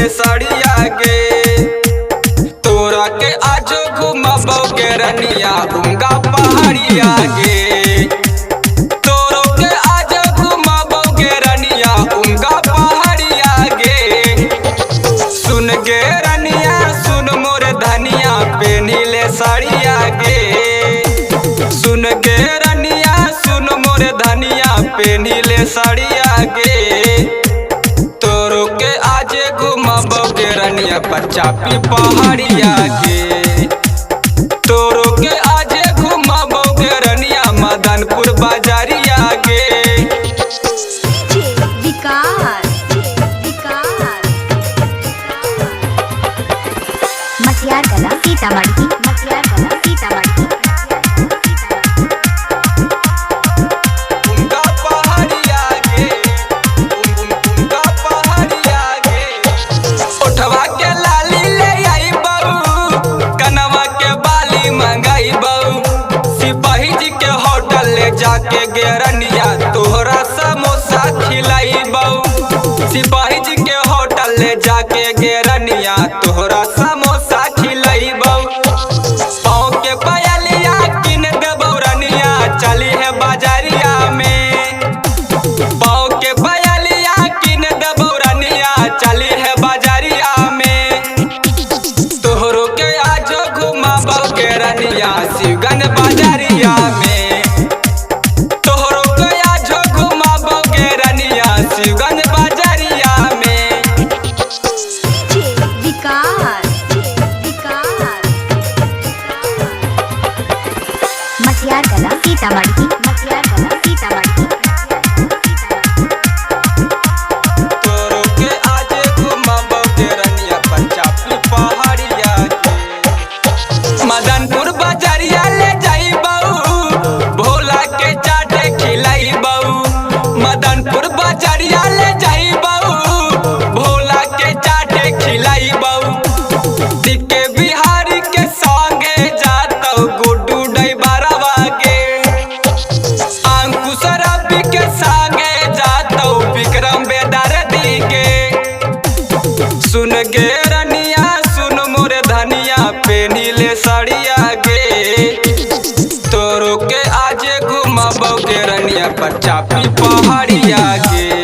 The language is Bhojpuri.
ले साड़िया गे। तोरा के आज घुमाबो के रनिया उंगा पहाड़िया गे। तोरो के आज घुमाबो के रनिया उंगा पहाड़िया गे। सुन गे रनिया सुन मोर धनिया पेनी ले साड़िया गे। सुन गे रनिया सुन मोर धनिया पेनी ले साड़िया गे। तोरो के आज घुमाबो के रनिया पचापी पहाड़िया गे। तोरो के आज घुमाबो के रनिया मदनपुर बाजारिया गे। मटियार कला सीतामढ़ी, मटियार कला सीतामढ़ी। उनका पहाड़िया गे, उनका पहाड़िया गे। उठवा के लाली ले आई बहू, कनवा के बाली मंगाई बहू। सिपाही जी के होटल ले जाके गे रनिया तोहरा समोसा खिलाई बहू। सिपाही जी के होटल ले जाके गे रनिया तोहरा समोसा खिलाई बहू। पाँव के पायलिया किन देबो रनिया चली है बाजारिया में। पाँव के पायलिया किन देबो रनिया चली है बाजारिया में। तोहरो के आज घुमाबो के रनिया शिवगंज बाजारिया में। तोहरो के आज घुमाबो के रनिया शिवगंज बाजारिया में। मटियार कला सीतामढ़ी, मटियार कला सीतामढ़ी। तोरो के आज घुमाबो के रनिया पंचापी पहाड़िया गे। मदनपुर बाजारिया ले जाई बहू, भोला के चाटे खिलाई बहू। मदनपुर बाजारिया ले जाई बहू, भोला के चाटे खिलाई बहू। दिके बिहारी के संगे जातो गुड्डू डैबरवा गे। अंकुश रवि के संगे जातो विक्रम बेदर्दी गे। सुन गे रनिया सुन मोर धनिया पेनी ले साड़िया गे। तोरो के आज घुमाबो के रनिया पचापी पहाड़िया गे।